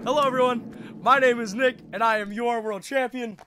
Hello everyone, my name is Nick, and I am your world champion.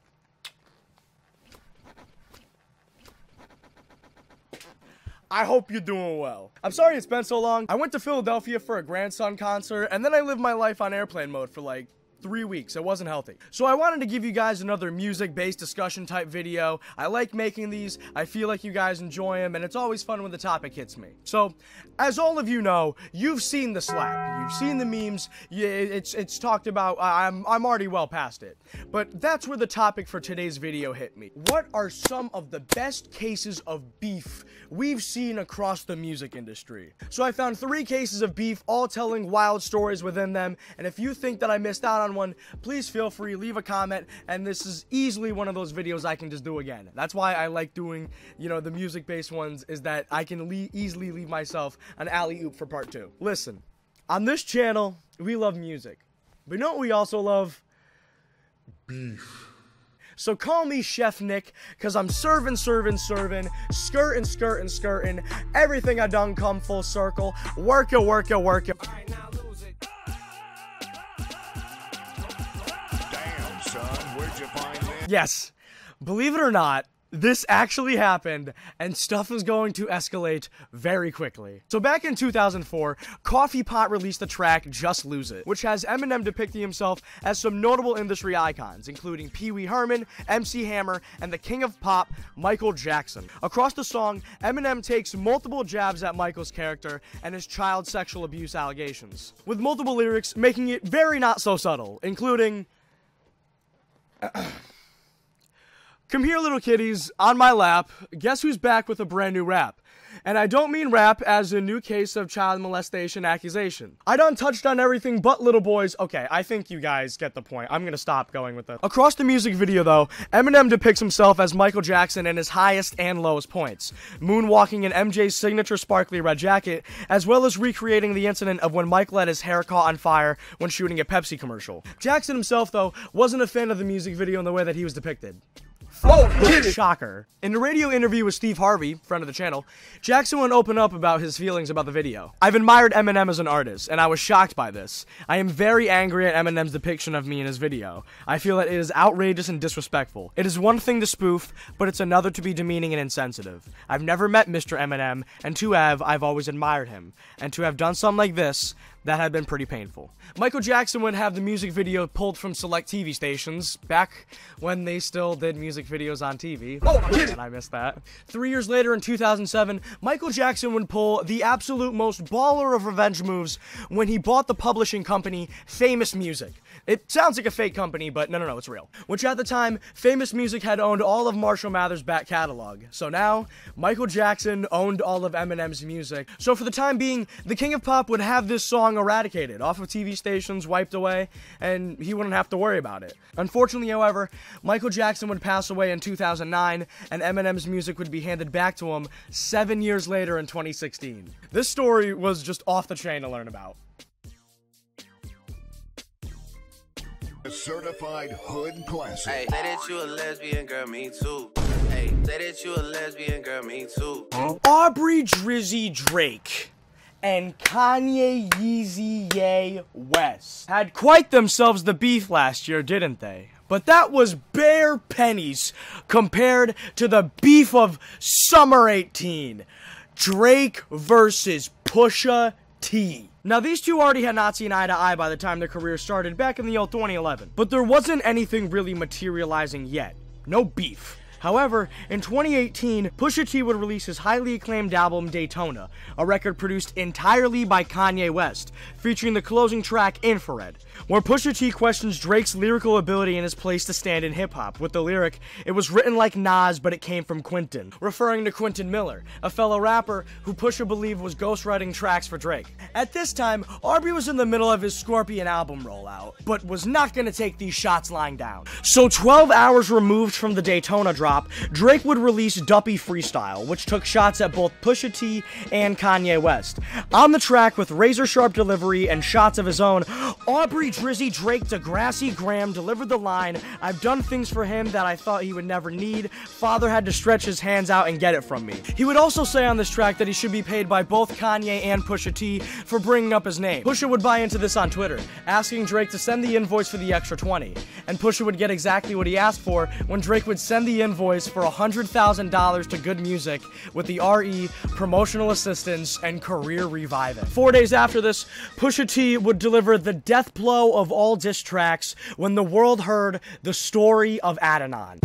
I hope you're doing well. I'm sorry it's been so long. I went to Philadelphia for a grandson concert, and then I lived my life on airplane mode for like 3 weeks. It wasn't healthy. So I wanted to give you guys another music-based discussion type video. I like making these. I feel like you guys enjoy them, and it's always fun when the topic hits me. So, as all of you know, you've seen the slap. You've seen the memes. Yeah, it's talked about. I'm already well past it. But that's where the topic for today's video hit me. What are some of the best cases of beef we've seen across the music industry? So I found 3 cases of beef, all telling wild stories within them, and if you think that I missed out on one, please feel free, leave a comment, and this is easily one of those videos I can just do again. That's why I like doing, the music-based ones, is that I can easily leave myself an alley-oop for part 2. Listen, on this channel, we love music, but you know what we also love? Beef. So call me Chef Nick, cause I'm serving, skirting, everything I done come full circle, work it. Yes, believe it or not, this actually happened, and stuff is going to escalate very quickly. So back in 2004, Coffee Pot released the track Just Lose It, which has Eminem depicting himself as some notable industry icons, including Pee Wee Herman, MC Hammer, and the king of pop, Michael Jackson. Across the song, Eminem takes multiple jabs at Michael's character and his child sexual abuse allegations, with multiple lyrics making it very not so subtle, including... Come here, little kitties, on my lap. Guess who's back with a brand new rap? And I don't mean rap as a new case of child molestation accusation. I done touched on everything but little boys. Okay, I think you guys get the point. I'm gonna stop going with it. Across the music video, though, Eminem depicts himself as Michael Jackson in his highest and lowest points, moonwalking in MJ's signature sparkly red jacket, as well as recreating the incident of when Mike let his hair caught on fire when shooting a Pepsi commercial. Jackson himself, though, wasn't a fan of the music video in the way that he was depicted. Oh, shocker. In a radio interview with Steve Harvey, friend of the channel, Jackson would open up about his feelings about the video. I've admired Eminem as an artist, and I was shocked by this. I am very angry at Eminem's depiction of me in his video. I feel that it is outrageous and disrespectful. It is one thing to spoof, but it's another to be demeaning and insensitive. I've never met Mr. Eminem, and to have, I've always admired him. And to have done something like this, that had been pretty painful. Michael Jackson would have the music video pulled from select TV stations, back when they still did music videos on TV. Oh, and I missed that. 3 years later, in 2007, Michael Jackson would pull the absolute most baller of revenge moves when he bought the publishing company Famous Music. It sounds like a fake company, but no, it's real. Which at the time, Famous Music had owned all of Marshall Mathers' back catalog. So now, Michael Jackson owned all of Eminem's music. So for the time being, the king of pop would have this song eradicated, off of TV stations, wiped away, and he wouldn't have to worry about it. Unfortunately, however, Michael Jackson would pass away in 2009, and Eminem's music would be handed back to him 7 years later in 2016. This story was just off the chain to learn about. A certified hood classic. Hey, say that you a lesbian, girl, me too. Hey, say that you a lesbian, girl, me too. Aubrey Drizzy Drake and Kanye Yeezy Ye West had quite themselves the beef last year, didn't they? But that was bare pennies compared to the beef of Summer 18. Drake versus Pusha T. Now, these two already had not seen eye to eye by the time their careers started back in the year 2011. But there wasn't anything really materializing yet. No beef. However, in 2018, Pusha T would release his highly acclaimed album Daytona, a record produced entirely by Kanye West, featuring the closing track Infrared, where Pusha T questions Drake's lyrical ability and his place to stand in hip-hop, with the lyric, "It was written like Nas, but it came from Quentin," referring to Quentin Miller, a fellow rapper who Pusha believed was ghostwriting tracks for Drake. At this time, Aubrey was in the middle of his Scorpion album rollout, but was not going to take these shots lying down. So 12 hours removed from the Daytona drop, Drake would release Duppy Freestyle, which took shots at both Pusha T and Kanye West. On the track with razor-sharp delivery and shots of his own, Aubrey, Drizzy, Drake, Degrassi, Graham delivered the line, "I've done things for him that I thought he would never need. Father had to stretch his hands out and get it from me." He would also say on this track that he should be paid by both Kanye and Pusha T for bringing up his name. Pusha would buy into this on Twitter, asking Drake to send the invoice for the extra 20. And Pusha would get exactly what he asked for when Drake would send the invoice for $100,000 to Good Music with the RE, promotional assistance, and career reviving. 4 days after this, Pusha T would deliver the death blow of all diss tracks when the world heard the story of Adidon.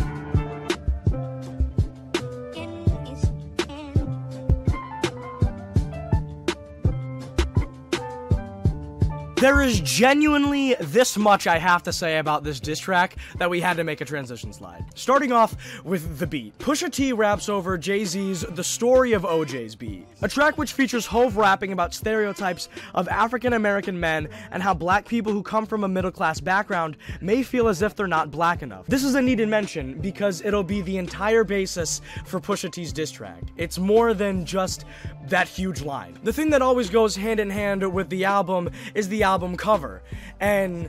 There is genuinely this much I have to say about this diss track that we had to make a transition slide. Starting off with the beat. Pusha T raps over Jay-Z's The Story of OJ's beat, a track which features Hove rapping about stereotypes of African-American men and how black people who come from a middle-class background may feel as if they're not black enough. This is a needed mention because it'll be the entire basis for Pusha T's diss track. It's more than just that huge line. The thing that always goes hand in hand with the album is the album cover, and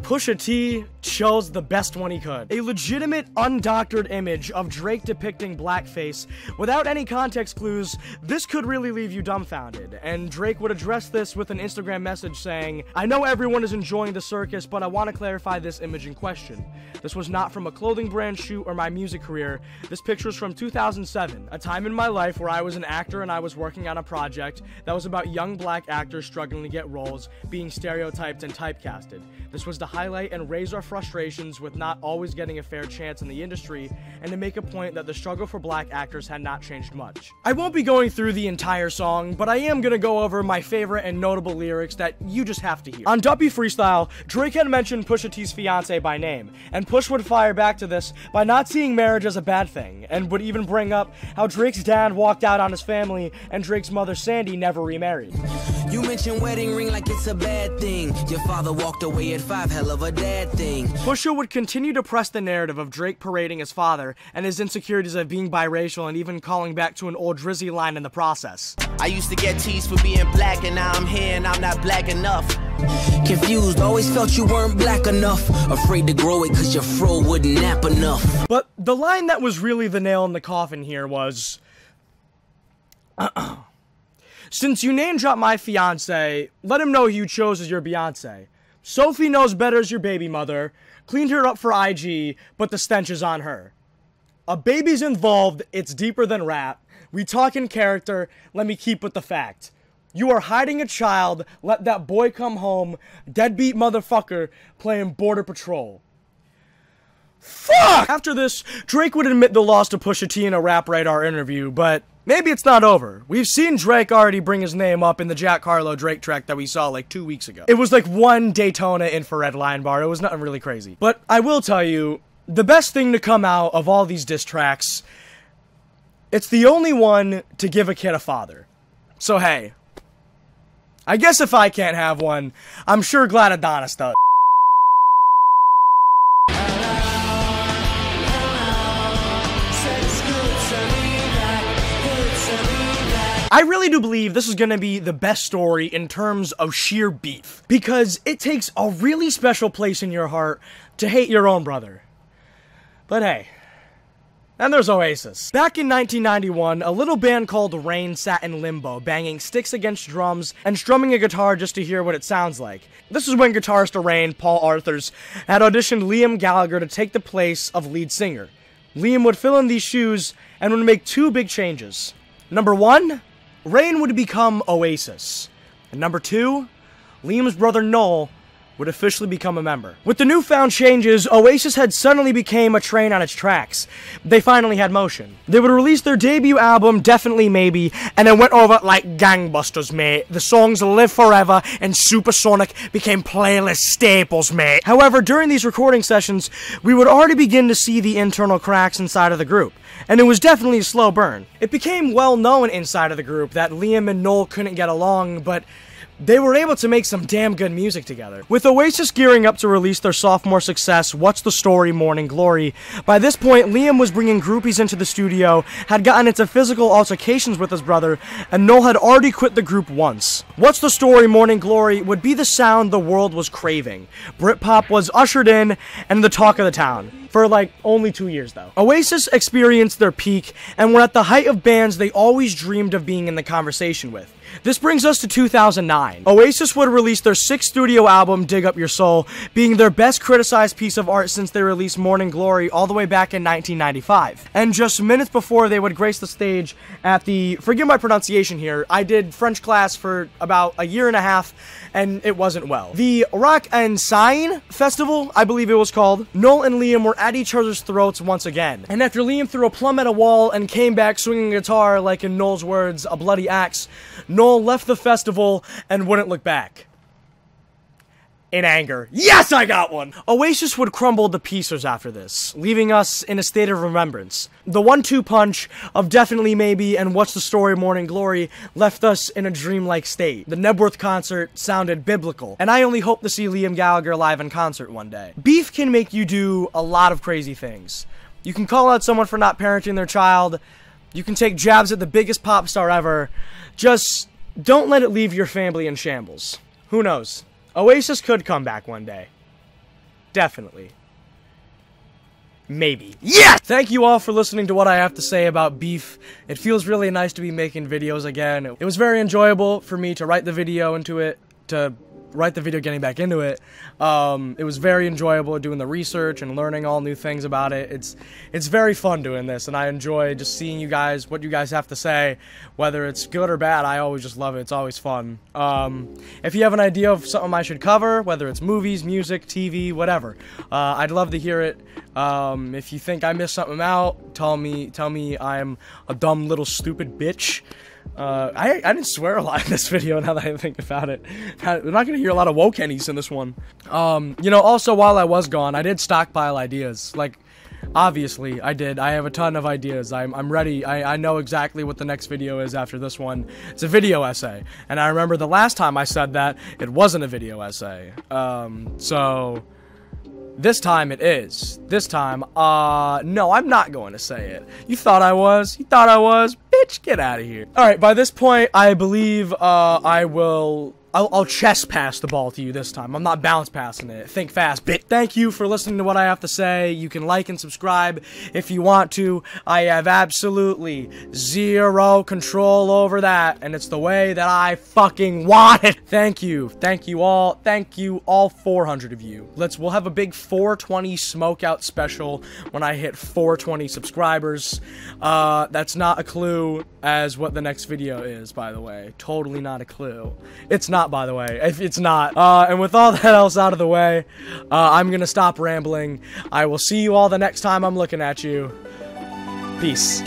Pusha T chose the best one he could. A legitimate, undoctored image of Drake depicting blackface without any context clues. This could really leave you dumbfounded, and Drake would address this with an Instagram message saying, "I know everyone is enjoying the circus, but I want to clarify this image in question. This was not from a clothing brand shoot or my music career. This picture is from 2007, a time in my life where I was an actor and I was working on a project that was about young black actors struggling to get roles, being stereotyped and typecasted. This was to highlight and raise our frustrations with not always getting a fair chance in the industry, and to make a point that the struggle for black actors had not changed much." I won't be going through the entire song, but I am gonna go over my favorite and notable lyrics that you just have to hear. On Duppy Freestyle, Drake had mentioned Pusha T's fiance by name, and Push would fire back to this by not seeing marriage as a bad thing, and would even bring up how Drake's dad walked out on his family and Drake's mother Sandy never remarried. "You mention wedding ring like it's a bad thing. Your father walked away at 5, hell of a dad thing." Pusha would continue to press the narrative of Drake parading his father and his insecurities of being biracial, and even calling back to an old Drizzy line in the process. I used to get teased for being black, and now I'm here and I'm not black enough. Confused, always felt you weren't black enough. Afraid to grow it cause your fro wouldn't nap enough. But the line that was really the nail in the coffin here was, "Since you name dropped my fiance, let him know who you chose as your Beyonce. Sophie knows better as your baby mother, cleaned her up for IG, but the stench is on her. A baby's involved, it's deeper than rap. We talk in character, let me keep with the fact. You are hiding a child, let that boy come home, deadbeat motherfucker playing Border Patrol." Fuck! After this, Drake would admit the loss to Pusha T in a Rap Radar interview, but maybe it's not over. We've seen Drake already bring his name up in the Jack Harlow Drake track that we saw like 2 weeks ago. It was like one Daytona infrared line bar. It was nothing really crazy. But I will tell you, the best thing to come out of all these diss tracks, it's the only one to give a kid a father. So hey, I guess if I can't have one, I'm sure glad Adonis does. I really do believe this is gonna be the best story in terms of sheer beef, because it takes a really special place in your heart to hate your own brother. But hey, and there's Oasis. Back in 1991, a little band called Rain sat in limbo, banging sticks against drums and strumming a guitar just to hear what it sounds like. This is when guitarist of Rain, Paul Arthurs, had auditioned Liam Gallagher to take the place of lead singer. Liam would fill in these shoes and would make 2 big changes. Number 1, Rain would become Oasis. And number 2, Liam's brother Noel would officially become a member. With the newfound changes, Oasis had suddenly became a train on its tracks. They finally had motion. They would release their debut album, Definitely Maybe, and it went over like gangbusters, mate. The songs Live Forever and Supersonic became playlist staples, mate. However, during these recording sessions, we would already begin to see the internal cracks inside of the group, and it was definitely a slow burn. It became well known inside of the group that Liam and Noel couldn't get along, but they were able to make some damn good music together. With Oasis gearing up to release their sophomore success, What's the Story, Morning Glory, by this point, Liam was bringing groupies into the studio, had gotten into physical altercations with his brother, and Noel had already quit the group once. What's the Story, Morning Glory would be the sound the world was craving. Britpop was ushered in and the talk of the town. For like only 2 years though. Oasis experienced their peak and were at the height of bands they always dreamed of being in the conversation with. This brings us to 2009. Oasis would release their 6th studio album, Dig Up Your Soul, being their best criticized piece of art since they released Morning Glory all the way back in 1995. And just minutes before they would grace the stage at the, forgive my pronunciation here, I did French class for about a year and a half, and it wasn't well. The Rock and Sign Festival, I believe it was called, Noel and Liam were at each other's throats once again. And after Liam threw a plum at a wall and came back swinging a guitar, like in Noel's words, a bloody axe, Noel left the festival and wouldn't look back. In anger. Yes, I got one! Oasis would crumble to pieces after this, leaving us in a state of remembrance. The 1-2 punch of Definitely Maybe and What's the Story, Morning Glory left us in a dreamlike state. The Nebworth concert sounded biblical, and I only hope to see Liam Gallagher live in concert one day. Beef can make you do a lot of crazy things. You can call out someone for not parenting their child. You can take jabs at the biggest pop star ever. Just don't let it leave your family in shambles. Who knows? Oasis could come back one day. Definitely. Maybe. Yes! Thank you all for listening to what I have to say about beef. It feels really nice to be making videos again. It was very enjoyable for me to write the video getting back into it. It was very enjoyable doing the research and learning all new things about it. It's very fun doing this, and I enjoy just seeing you guys, what you guys have to say, whether it's good or bad. I always just love it. It's always fun. If you have an idea of something I should cover, whether it's movies, music, TV, whatever, I'd love to hear it. If you think I missed something out, tell me I'm a dumb little stupid bitch. I didn't swear a lot in this video now that I think about it. We're not going to hear a lot of woke hennies in this one. You know, also while I was gone, I did stockpile ideas. Like, obviously, I did. I have a ton of ideas. I'm ready. I know exactly what the next video is after this one. It's a video essay. And I remember the last time I said that, it wasn't a video essay. So this time it is. This time, no, I'm not going to say it. You thought I was? You thought I was? Bitch, get out of here. Alright, by this point, I believe, I'll chest pass the ball to you this time. I'm not bounce passing it. Think fast, bitch. Thank you for listening to what I have to say. You can like and subscribe if you want to. I have absolutely zero control over that, and it's the way that I fucking want it. Thank you. Thank you all. Thank you, all 400 of you. We'll have a big 420 smokeout special when I hit 420 subscribers. That's not a clue as what the next video is, by the way. Totally not a clue. It's not, by the way. It's not. And with all that else out of the way, I'm gonna stop rambling. I will see you all the next time I'm looking at you. Peace.